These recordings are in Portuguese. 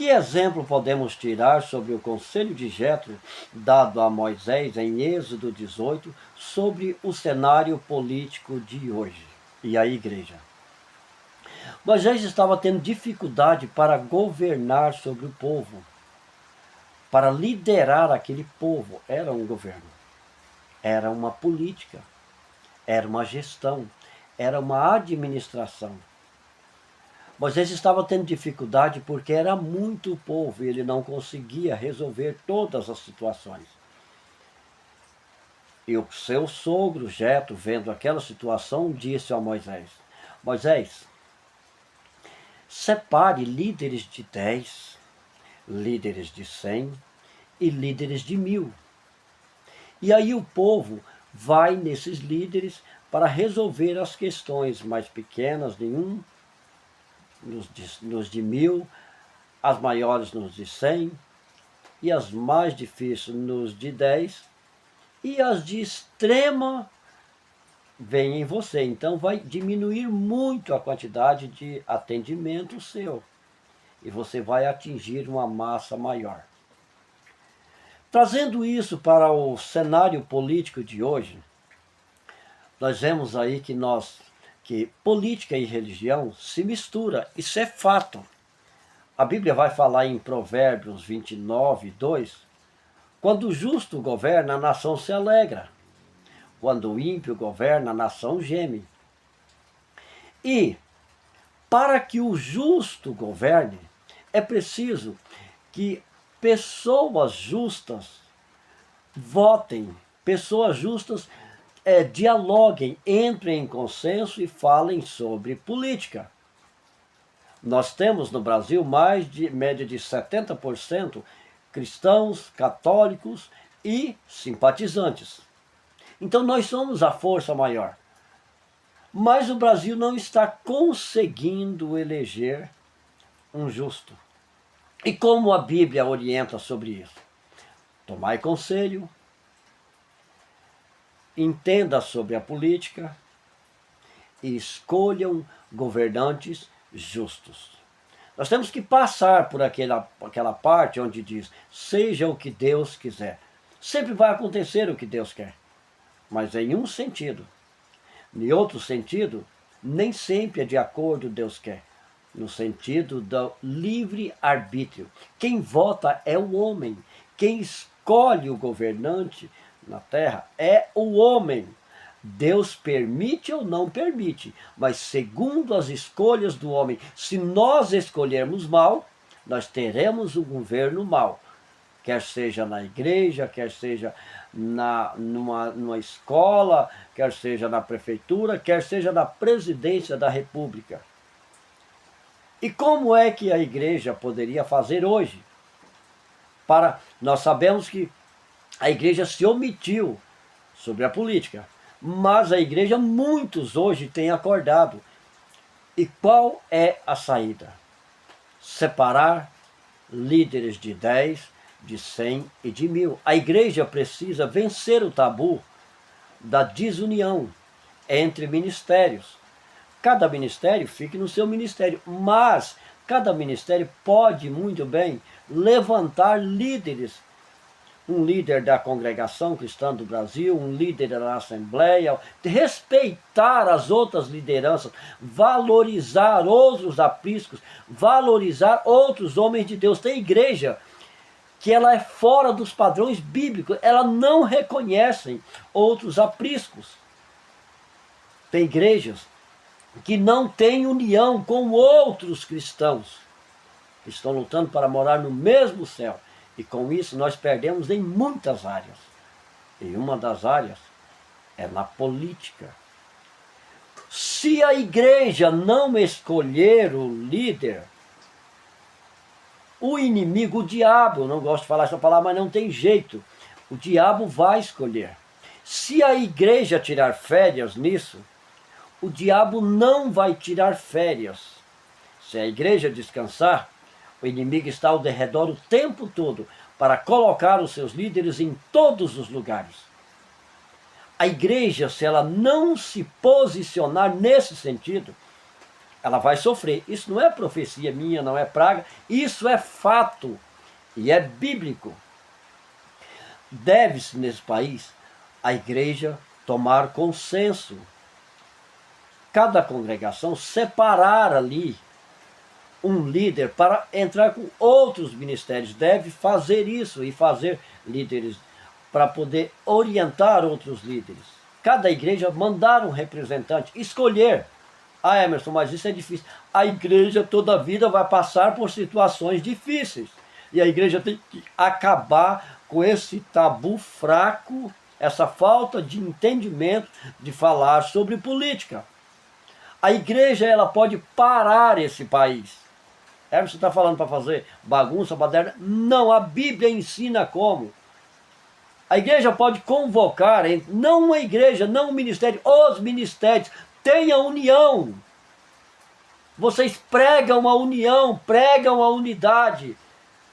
Que exemplo podemos tirar sobre o conselho de Jetro dado a Moisés em Êxodo 18 sobre o cenário político de hoje e a igreja? Moisés estava tendo dificuldade para governar sobre o povo, para liderar aquele povo. Era um governo, era uma política, era uma gestão, era uma administração. Moisés estava tendo dificuldade porque era muito povo e ele não conseguia resolver todas as situações. E o seu sogro, Jetro, vendo aquela situação, disse a Moisés: Moisés, separe líderes de 10, líderes de 100 e líderes de 1000. E aí o povo vai nesses líderes para resolver as questões mais pequenas de 1, nos de 1000, as maiores nos de 100, e as mais difíceis nos de 10, e as de extrema vêm em você. Então vai diminuir muito a quantidade de atendimento seu, e você vai atingir uma massa maior. Trazendo isso para o cenário político de hoje, nós vemos aí que política e religião se mistura. Isso é fato. A Bíblia vai falar em Provérbios 29, 2, quando o justo governa, a nação se alegra. Quando o ímpio governa, a nação geme. E, para que o justo governe, é preciso que pessoas justas votem, pessoas justas dialoguem, entrem em consenso e falem sobre política. Nós temos no Brasil mais de média de 70% cristãos, católicos e simpatizantes. Então nós somos a força maior. Mas o Brasil não está conseguindo eleger um justo. E como a Bíblia orienta sobre isso? Tomai conselho, entenda sobre a política e escolham governantes justos. Nós temos que passar por aquela parte onde diz, seja o que Deus quiser. Sempre vai acontecer o que Deus quer, mas em um sentido. Em outro sentido, nem sempre é de acordo com o que Deus quer. No sentido do livre-arbítrio. Quem vota é o homem. Quem escolhe o governante na terra é o homem. Deus permite ou não permite, mas segundo as escolhas do homem. Se nós escolhermos mal, nós teremos um governo mal. Quer seja na igreja, quer seja numa escola, quer seja na prefeitura, quer seja na presidência da república. E como é que a igreja poderia fazer hoje? Nós sabemos que a igreja se omitiu sobre a política, mas a igreja, muitos hoje têm acordado. E qual é a saída? Separar líderes de 10, de 100 e de 1000. A igreja precisa vencer o tabu da desunião entre ministérios. Cada ministério fique no seu ministério, mas cada ministério pode muito bem levantar líderes. Um líder da congregação cristã do Brasil, um líder da Assembleia, respeitar as outras lideranças, valorizar outros apriscos, valorizar outros homens de Deus. Tem igreja que ela é fora dos padrões bíblicos, ela não reconhece outros apriscos. Tem igrejas que não têm união com outros cristãos, que estão lutando para morar no mesmo céu. E com isso nós perdemos em muitas áreas. E uma das áreas é na política. Se a igreja não escolher o líder, o inimigo, o diabo, eu não gosto de falar essa palavra, mas não tem jeito, o diabo vai escolher. Se a igreja tirar férias nisso, o diabo não vai tirar férias. Se a igreja descansar, o inimigo está ao derredor o tempo todo para colocar os seus líderes em todos os lugares. A igreja, se ela não se posicionar nesse sentido, ela vai sofrer. Isso não é profecia minha, não é praga, isso é fato e é bíblico. Deve-se nesse país a igreja tomar consenso. Cada congregação separar ali um líder para entrar com outros ministérios. Deve fazer isso e fazer líderes para poder orientar outros líderes. Cada igreja mandar um representante, escolher. Ah, Emerson, mas isso é difícil. A igreja toda a vida vai passar por situações difíceis. E a igreja tem que acabar com esse tabu fraco, essa falta de entendimento de falar sobre política. A igreja, ela pode parar esse país. Emerson está falando para fazer bagunça, baderna? Não, a Bíblia ensina como. A igreja pode convocar, não uma igreja, não um ministério, os ministérios, tenha união. Vocês pregam a união, pregam a unidade,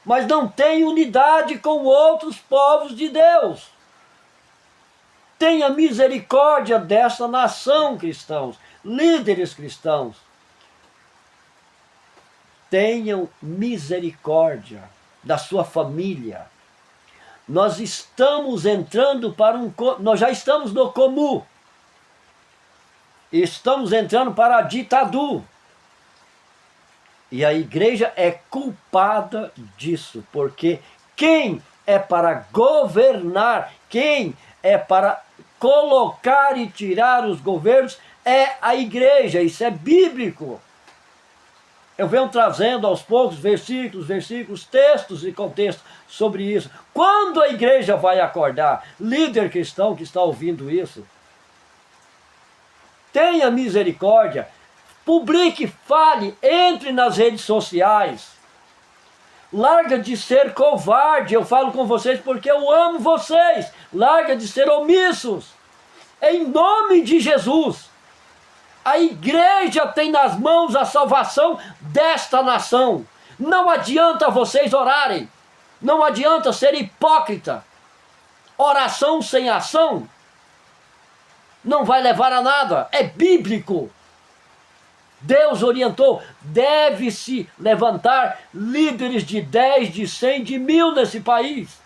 mas não tem unidade com outros povos de Deus. Tenha misericórdia dessa nação, cristãos, líderes cristãos. Tenham misericórdia da sua família. Nós estamos entrando para nós já estamos no comum. Estamos entrando para a ditadura. E a igreja é culpada disso, porque quem é para governar, quem é para colocar e tirar os governos é a igreja. Isso é bíblico. Eu venho trazendo aos poucos versículos, textos e contextos sobre isso. Quando a igreja vai acordar? Líder cristão que está ouvindo isso, tenha misericórdia, publique, fale, entre nas redes sociais. Larga de ser covarde, eu falo com vocês porque eu amo vocês. Larga de ser omissos. Em nome de Jesus. A igreja tem nas mãos a salvação desta nação. Não adianta vocês orarem. Não adianta ser hipócrita. Oração sem ação não vai levar a nada. É bíblico. Deus orientou. Deve-se levantar líderes de 10, de 100, de 1000 nesse país.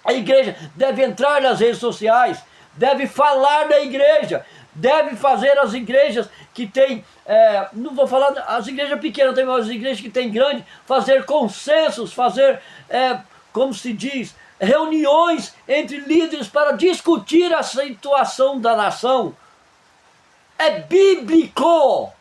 A igreja deve entrar nas redes sociais. Deve falar da igreja. Deve fazer as igrejas que tem, não vou falar as igrejas pequenas, tem as igrejas que tem grande, fazer consensos, fazer, como se diz, reuniões entre líderes para discutir a situação da nação. É bíblico.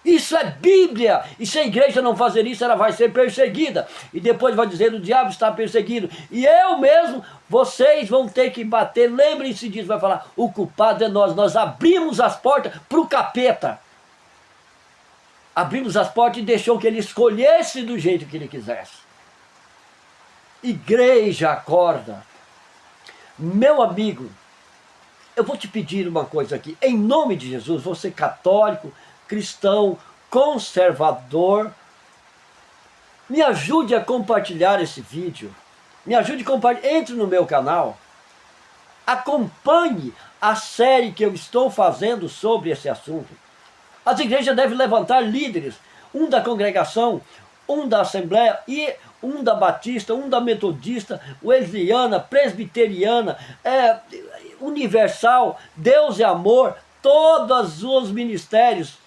Isso é Bíblia. E se a igreja não fazer isso, ela vai ser perseguida. E depois vai dizer, o diabo está perseguindo. E eu mesmo, vocês vão ter que bater. Lembrem-se disso, vai falar, o culpado é nós. Nós abrimos as portas para o capeta. Abrimos as portas e deixou que ele escolhesse do jeito que ele quisesse. Igreja, acorda. Meu amigo, eu vou te pedir uma coisa aqui. Em nome de Jesus, você católico, cristão, conservador, me ajude a compartilhar esse vídeo, me ajude a compartilhar, entre no meu canal, acompanhe a série que eu estou fazendo sobre esse assunto. As igrejas devem levantar líderes, um da congregação, um da assembleia, e um da batista, um da metodista, wesleyana, presbiteriana, universal, Deus é amor, todos os ministérios,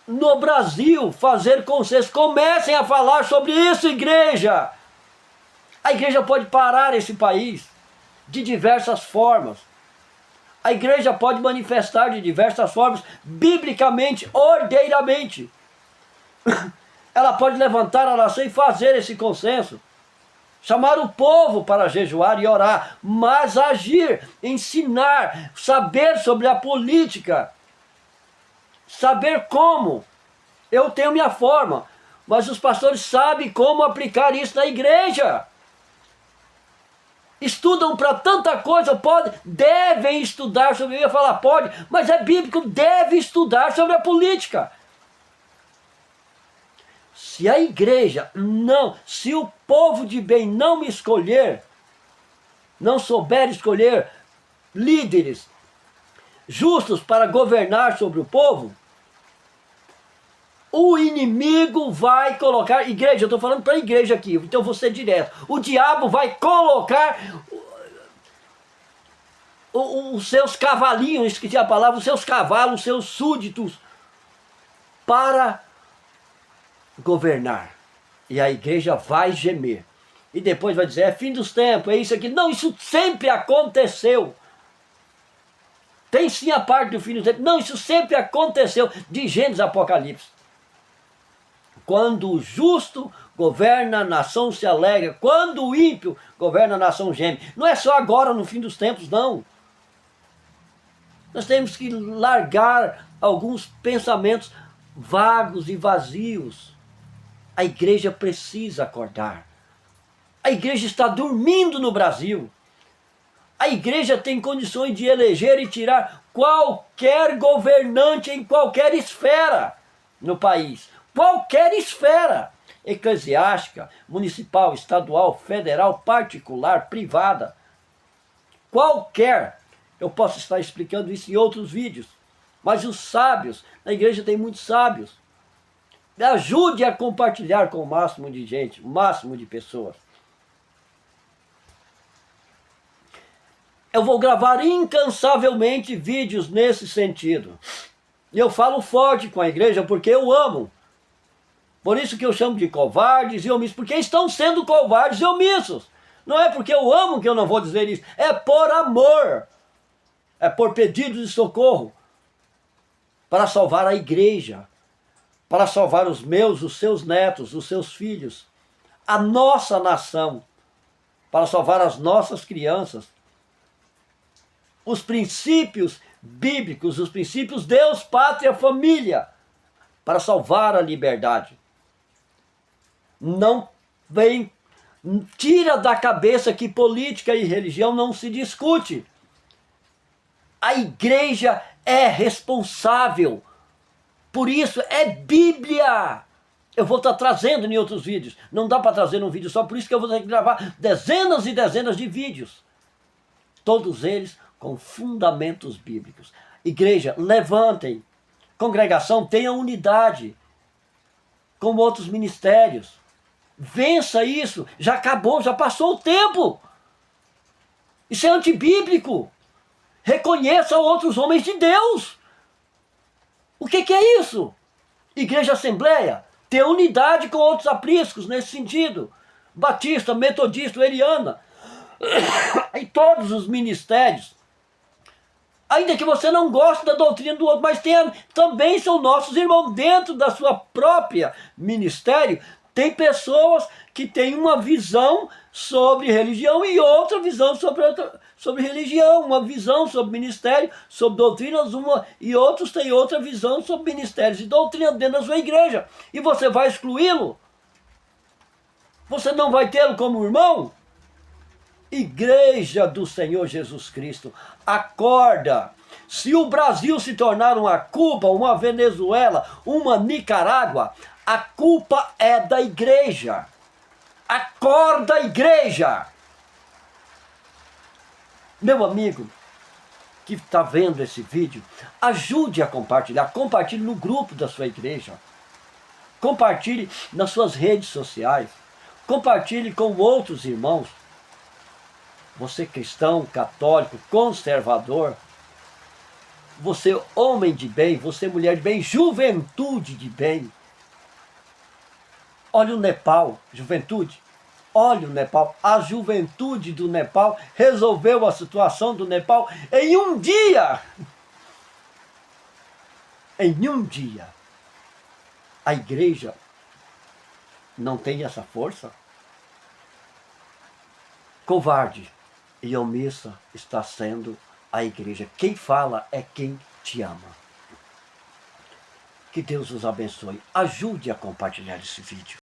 no Brasil, fazer consenso. Comecem a falar sobre isso, igreja. A igreja pode parar esse país de diversas formas. A igreja pode manifestar de diversas formas, biblicamente, ordeiramente. Ela pode levantar a nação e fazer esse consenso. Chamar o povo para jejuar e orar, mas agir, ensinar, saber sobre a política. Saber como. Eu tenho minha forma, mas os pastores sabem como aplicar isso na igreja. Estudam para tanta coisa, devem estudar sobre, eu ia falar pode, mas é bíblico, deve estudar sobre a política. Se a igreja se o povo de bem não me escolher, não souber escolher líderes, justos para governar sobre o povo, o inimigo vai colocar, igreja, eu estou falando para a igreja aqui, então eu vou ser direto, o diabo vai colocar os seus cavalinhos, esqueci a palavra, os seus cavalos, os seus súditos, para governar. E a igreja vai gemer. E depois vai dizer, é fim dos tempos, é isso aqui. Não, isso sempre aconteceu. Tem sim a parte do fim dos tempos. Não, isso sempre aconteceu. De Gênesis a Apocalipse. Quando o justo governa, a nação se alegra. Quando o ímpio governa, a nação geme. Não é só agora no fim dos tempos, não. Nós temos que largar alguns pensamentos vagos e vazios. A igreja precisa acordar. A igreja está dormindo no Brasil. A igreja tem condições de eleger e tirar qualquer governante em qualquer esfera no país. Qualquer esfera. Eclesiástica, municipal, estadual, federal, particular, privada. Qualquer. Eu posso estar explicando isso em outros vídeos. Mas os sábios, na igreja tem muitos sábios. Me ajude a compartilhar com o máximo de gente, o máximo de pessoas. Eu vou gravar incansavelmente vídeos nesse sentido. E eu falo forte com a igreja porque eu amo. Por isso que eu chamo de covardes e omissos, porque estão sendo covardes e omissos. Não é porque eu amo que eu não vou dizer isso, é por amor. É por pedido de socorro. Para salvar a igreja. Para salvar os meus, os seus netos, os seus filhos. A nossa nação. Para salvar as nossas crianças. Os princípios bíblicos, os princípios Deus, pátria, família. Para salvar a liberdade. Não vem, tira da cabeça que política e religião não se discute. A igreja é responsável. Por isso é Bíblia. Eu vou estar trazendo em outros vídeos. Não dá para trazer num vídeo só, por isso que eu vou ter que gravar dezenas e dezenas de vídeos. Todos eles com fundamentos bíblicos. Igreja, levantem. Congregação, tenha unidade. Como outros ministérios. Vença isso. Já acabou, já passou o tempo. Isso é antibíblico. Reconheça outros homens de Deus. O que é isso? Igreja Assembleia, ter unidade com outros apriscos nesse sentido. Batista, metodista, eriana. E todos os ministérios. Ainda que você não goste da doutrina do outro, mas também são nossos irmãos dentro da sua própria ministério. Tem pessoas que têm uma visão sobre religião e outra visão sobre religião, uma visão sobre ministério, sobre doutrinas, e outros têm outra visão sobre ministérios e doutrina dentro da sua igreja. E você vai excluí-lo? Você não vai tê-lo como irmão? Igreja do Senhor Jesus Cristo, acorda! Se o Brasil se tornar uma Cuba, uma Venezuela, uma Nicarágua, a culpa é da igreja. Acorda, igreja! Meu amigo que está vendo esse vídeo, ajude a compartilhar. Compartilhe no grupo da sua igreja. Compartilhe nas suas redes sociais. Compartilhe com outros irmãos. Você cristão, católico, conservador. Você homem de bem, você mulher de bem, juventude de bem. Olha o Nepal, juventude. Olha o Nepal. A juventude do Nepal resolveu a situação do Nepal em um dia. Em um dia. A igreja não tem essa força? Covarde e omissa está sendo a igreja. Quem fala é quem te ama. Que Deus os abençoe. Ajude a compartilhar esse vídeo.